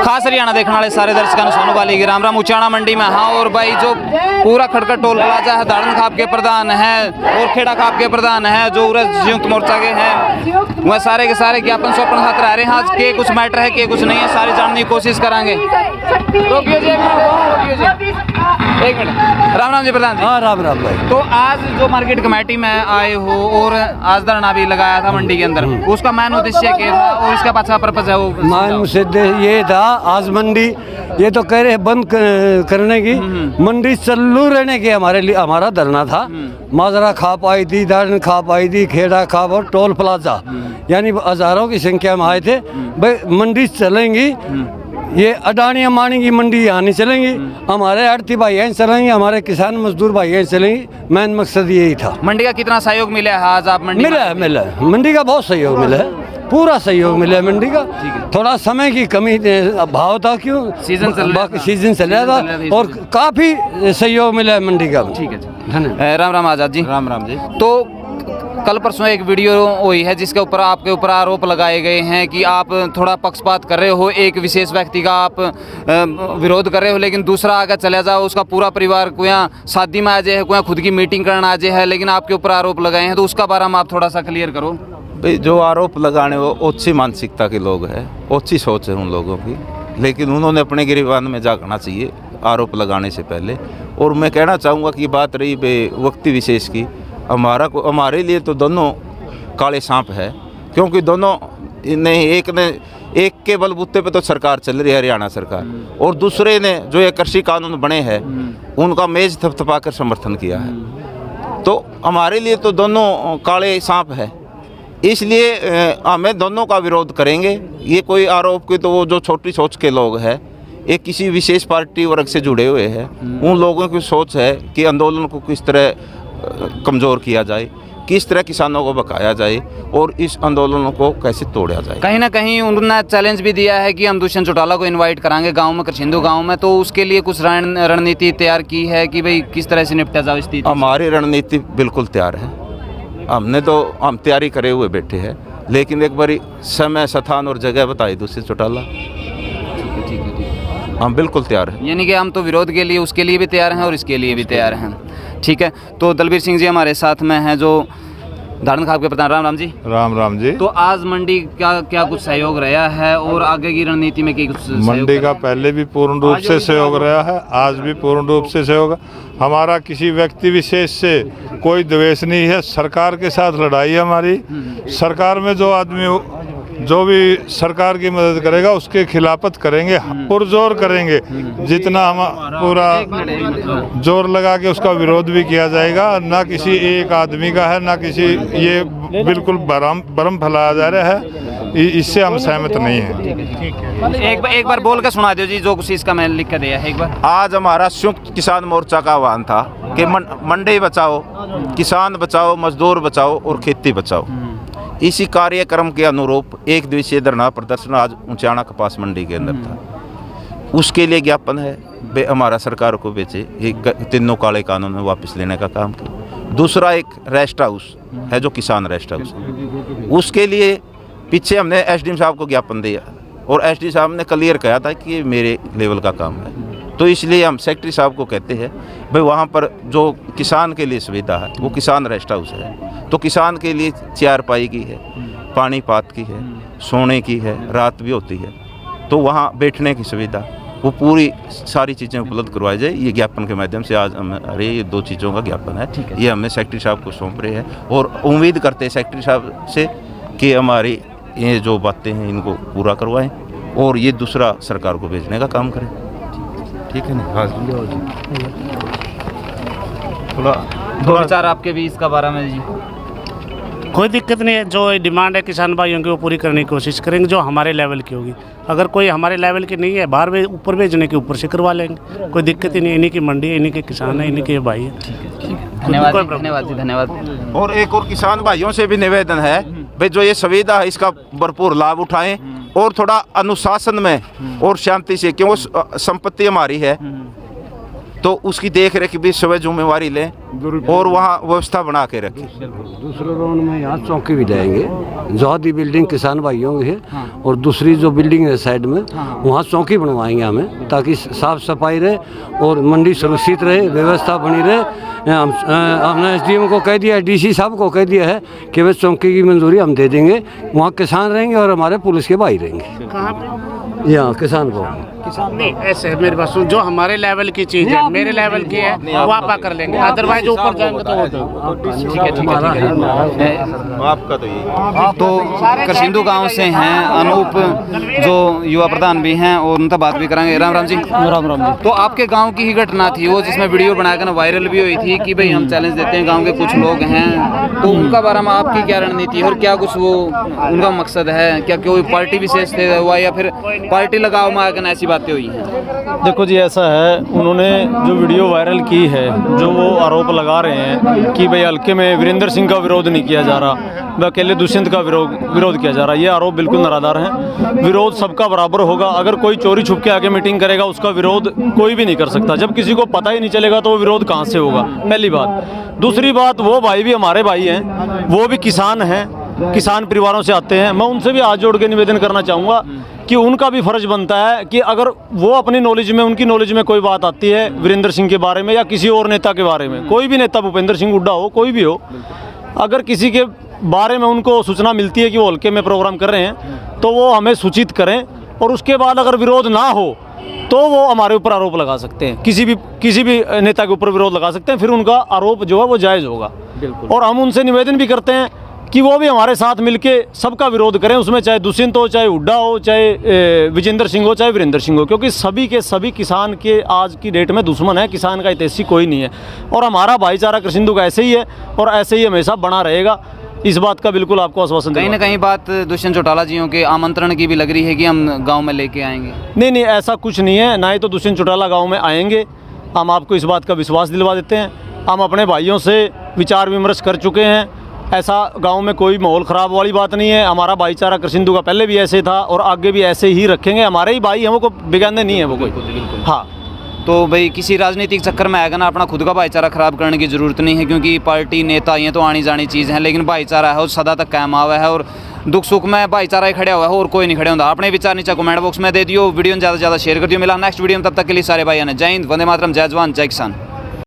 खास हरियाणा देखने वाले सारे दर्शकों सोनू वाली की राम राम। उचाना मंडी में हाँ, और भाई जो पूरा खटखट टोल प्लाजा है, धारण खाप के प्रधान है और खेड़ा खाप के प्रधान है, जो संयुक्त मोर्चा के हैं, वह सारे के सारे ज्ञापन सौंपण हाथ रह रहे हैं। आज के कुछ मैटर है, के कुछ नहीं है, सारे जानने की कोशिश कराएंगे। रोकिए जी, एक मिनट। राम राम जी प्रधान जी। हाँ राम राम भाई। तो आज जो मार्केट कमेटी में आए हो और आज धरना भी लगाया था मंडी के अंदर, उसका मेन उद्देश्य क्या था और इसका पाछा पर्पज है वो मान उद्देश्य ये था, आज मंडी ये तो कह रहे बंद करने की, मंडी चालू रहने की हमारे लिए हमारा धरना था। माजरा खाप आई थी, दारण खाप आई थी, खेड़ा खाप और टोल प्लाजा, यानी हजारों की संख्या में आए थे। भाई मंडी चलेंगी, ये अडानी अम्बानी की मंडी यहाँ नहीं चलेंगी, हमारे आड़ती भाई यहीं चलेंगे, हमारे किसान मजदूर भाई यहीं चलेंगे। मेन मकसद यही था। मंडी का कितना सहयोग मिला है आज आप मंडी? मिला है मंडी का बहुत सहयोग मिला है, पूरा सहयोग मिला है मंडी का। थोड़ा समय की कमी भाव था, क्यों सीजन चल रहा था और काफी सहयोग मिला है मंडी का। ठीक है, धन्यवाद। राम राम आजाद जी। राम राम जी। तो कल परसों एक वीडियो हुई है जिसके ऊपर आपके ऊपर आरोप लगाए गए हैं कि आप थोड़ा पक्षपात कर रहे हो, एक विशेष व्यक्ति का आप विरोध कर रहे हो, लेकिन दूसरा आगे चला जाओ, उसका पूरा परिवार कोई शादी में आ जाए है, कोई खुद की मीटिंग करना आ जाए है, लेकिन आपके ऊपर आरोप लगाए हैं, तो उसका बारे में आप थोड़ा सा क्लियर करो। भाई जो आरोप लगाने वो ओछी मानसिकता के लोग हैं, ओछी सोच है उन लोगों की, लेकिन उन्होंने अपने गिरबान में झांकना चाहिए आरोप लगाने से पहले। और मैं कहना चाहूँगा कि बात रही व्यक्ति विशेष की, हमारे लिए तो दोनों काले सांप है, क्योंकि दोनों नहीं, एक के बलबूते पे तो सरकार चल रही है हरियाणा सरकार, और दूसरे ने जो ये कृषि कानून बने हैं उनका मेज थपथपा कर समर्थन किया है। तो हमारे लिए तो दोनों काले सांप है, इसलिए हमें दोनों का विरोध करेंगे। ये कोई आरोप की तो वो जो छोटी सोच के लोग हैं, एक किसी विशेष पार्टी वर्ग से जुड़े हुए हैं, उन लोगों की सोच है कि आंदोलन को किस तरह कमज़ोर किया जाए, किस तरह किसानों को बकाया जाए और इस आंदोलन को कैसे तोड़ा जाए। कहीं ना कहीं उन्होंने चैलेंज भी दिया है कि हम दुष्यंत चौटाला को इनवाइट कराएंगे गांव में, करछिंदू गांव में, तो उसके लिए कुछ रणनीति तैयार की है कि भाई किस तरह से निपटा जाए स्थिति? हमारी रणनीति बिल्कुल तैयार है, हम तैयारी करे हुए बैठे हैं, लेकिन एक बारी समय, स्थान और जगह बताई दुष्यंत चौटाला। हम बिल्कुल तैयार हैं, यानी कि हम तो विरोध के लिए, उसके लिए भी तैयार हैं और इसके लिए भी तैयार हैं। ठीक है, तो दलबीर सिंह जी हमारे साथ में हैं, जो धारण खाप के प्रधान। राम राम जी। राम राम जी। तो आज मंडी का क्या कुछ सहयोग रहा है और आगे की रणनीति में क्या कुछ? मंडी का पहले भी पूर्ण रूप से सहयोग रहा है, आज भी पूर्ण रूप से सहयोग। हमारा किसी व्यक्ति विशेष से कोई द्वेष नहीं है, सरकार के साथ लड़ाई है हमारी। सरकार में जो आदमी जो भी सरकार की मदद करेगा उसके खिलाफत करेंगे, पुरजोर करेंगे, जितना हम पूरा जोर लगा के उसका विरोध भी किया जाएगा। ना किसी एक आदमी का है, ना किसी, ये बिल्कुल भ्रम फैलाया जा रहा है, इससे हम सहमत नहीं हैं। एक बार बोल के सुना दो जी, जो कुछ इसका मैं लिख के दिया है एक बार। आज हमारा संयुक्त किसान मोर्चा का आह्वान था कि मंडी बचाओ, किसान बचाओ, मजदूर बचाओ और खेती बचाओ। इसी कार्यक्रम के अनुरूप एक दिवसीय धरना प्रदर्शन आज उचाना कपास मंडी के अंदर था। उसके लिए ज्ञापन है, हमारा सरकार को भेजे, एक तीनों काले कानून में वापस लेने का काम किया। दूसरा एक रेस्ट हाउस है, जो किसान रेस्ट हाउस, उसके लिए पीछे हमने एसडीएम साहब को ज्ञापन दिया और एसडी साहब ने क्लियर कहा था कि ये मेरे लेवल का काम है। तो इसलिए हम सेक्रेटरी साहब को कहते हैं भाई वहाँ पर जो किसान के लिए सुविधा है वो किसान रेस्ट हाउस है, तो किसान के लिए चारपाई की है, पानी पात की है, सोने की है, रात भी होती है, तो वहाँ बैठने की सुविधा, वो पूरी सारी चीज़ें उपलब्ध करवाई जाए। ये ज्ञापन के माध्यम से आज अरे ये 2 चीज़ों का ज्ञापन है, ये हमने सेक्रेटरी साहब को सौंप रहे हैं और उम्मीद करते हैं सेक्रेटरी साहब से कि हमारी ये जो बातें हैं इनको पूरा करवाएं और ये दूसरा सरकार को भेजने का काम करें। ठीक है ना? हाँ, थोड़ा विचार आपके भी इसका बारे में जी। कोई दिक्कत नहीं है, जो डिमांड है किसान भाइयों की वो पूरी करने की कोशिश करेंगे, जो हमारे लेवल की होगी। अगर कोई हमारे लेवल की नहीं है, बाहर ऊपर भेजने के ऊपर से करवा लेंगे, कोई दिक्कत ही नहीं। इन्हीं की मंडी है, इन्हीं के किसान है, इन्हीं के भाई है। धन्यवाद धन्यवाद जी, धन्यवाद। और एक और किसान भाइयों से भी निवेदन है भाई, जो ये सुविधा है इसका भरपूर लाभ उठाएं और थोड़ा अनुशासन में और शांति से, क्यों संपत्ति हमारी है, तो उसकी देख रेख भी सब जिम्मेवारी लें और वहाँ व्यवस्था बना के रखें। दूसरे राउंड में यहाँ चौकी भी जाएंगे, जोहदी बिल्डिंग किसान भाइयों की है, और दूसरी जो बिल्डिंग है साइड में वहाँ चौकी बनवाएंगे हमें, ताकि साफ सफाई रहे और मंडी सुरक्षित रहे, व्यवस्था बनी रहे। हमने SDM को कह दिया है, DC साहब को कह दिया है कि वे चौकी की मंजूरी हम दे देंगे, वहाँ किसान रहेंगे और हमारे पुलिस के भाई रहेंगे। कहाँ पे? यहाँ किसान भवन। नहीं ऐसे है मेरे पास, जो हमारे लेवल की चीज़ है, मेरे लेवल की है, वो आप कर लेंगे, अदरवाइज ऊपर जाएंगे तो ठीक है। आपका तो ये तो करसिंदू गांव से हैं अनूप, जो युवा प्रधान भी हैं, और उनसे बात भी करेंगे। राम राम जी। राम राम जी। तो आपके गांव की ही घटना थी वो, जिसमें वीडियो बनाकर वायरल भी हुई थी कि भाई हम चैलेंज देते हैं, गांव के कुछ लोग हैं, तो उनका बारे में आपकी क्या रणनीति है और क्या कुछ वो उनका मकसद है? क्या कोई पार्टी विशेष से हुआ या फिर पार्टी लगाओ में आकर ऐसी बातें हुई हैं? देखो जी, ऐसा है, उन्होंने जो वीडियो वायरल की है, जो वो आरोप लगा रहे हैं कि भाई हल्के में वीरेंद्र सिंह का विरोध नहीं किया जा रहा, व अकेले दुष्यंत का विरोध किया जा रहा है, ये आरोप बिल्कुल निराधार है। विरोध सबका बराबर होगा। अगर कोई चोरी छुप के आके मीटिंग करेगा, उसका विरोध कोई भी नहीं कर सकता। जब किसी को पता ही नहीं चलेगा तो वो विरोध कहाँ से होगा, पहली बात। दूसरी बात, वो भाई भी हमारे भाई हैं, वो भी किसान हैं, किसान परिवारों से आते हैं। मैं उनसे भी हाथ जोड़ के निवेदन करना चाहूँगा कि उनका भी फर्ज बनता है कि अगर वो अपनी नॉलेज में, उनकी नॉलेज में कोई बात आती है वीरेंद्र सिंह के बारे में या किसी और नेता के बारे में, कोई भी नेता, भूपेंद्र सिंह हुड्डा हो, कोई भी हो, अगर किसी के बारे में उनको सूचना मिलती है कि वो हल्के में प्रोग्राम कर रहे हैं, तो वो हमें सूचित करें, और उसके बाद अगर विरोध ना हो तो वो हमारे ऊपर आरोप लगा सकते हैं, किसी भी नेता के ऊपर विरोध लगा सकते हैं, फिर उनका आरोप जो है वो जायज़ होगा। और हम उनसे निवेदन भी करते हैं कि वो भी हमारे साथ मिलके सबका विरोध करें, उसमें चाहे दुष्यंत हो, चाहे हुड्डा हो, चाहे विजेंद्र सिंह हो, चाहे वीरेंद्र सिंह हो, क्योंकि सभी के सभी किसान के आज की डेट में दुश्मन है। किसान का हितैषी कोई नहीं है, और हमारा भाईचारा करसिंदू का ऐसे ही है और ऐसे ही हमेशा बना रहेगा। इस बात का बिल्कुल आपको आश्वासन। कहीं ना कहीं बात दुष्यंत चौटाला जियों के आमंत्रण की भी लग रही है कि हम गाँव में लेके आएंगे। नहीं, ऐसा कुछ नहीं है, ना ही तो दुष्यंत चौटाला गाँव में आएंगे। हम आपको इस बात का विश्वास दिलवा देते हैं। हम अपने भाइयों से विचार विमर्श कर चुके हैं, ऐसा गांव में कोई माहौल ख़राब वाली बात नहीं है। हमारा भाईचारा करसिंदू का पहले भी ऐसे था और आगे भी ऐसे ही रखेंगे। हमारे ही भाई हैं, वो को बिगाड़ने नहीं है वो कोई। हाँ, तो भाई किसी राजनीतिक चक्कर में आएगा ना, अपना खुद का भाईचारा खराब करने की ज़रूरत नहीं है, क्योंकि पार्टी नेता ये तो आनी जानी चीज़ है, लेकिन भाईचारा है वो सदा तक कायम हुआ है, और दुख सुख में भाईचारा ही खड़ा हुआ है और कोई नहीं खड़े होता। अपने विचार नीचे कमेंट बॉक्स में दे दियो, वीडियो ज़्यादा से ज़्यादा शेयर कर दियो। मिला नेक्स्ट वीडियो में, तब तक के लिए सारे भाई जय हिंद, वंदे मातरम, जय जवान, जय किसान।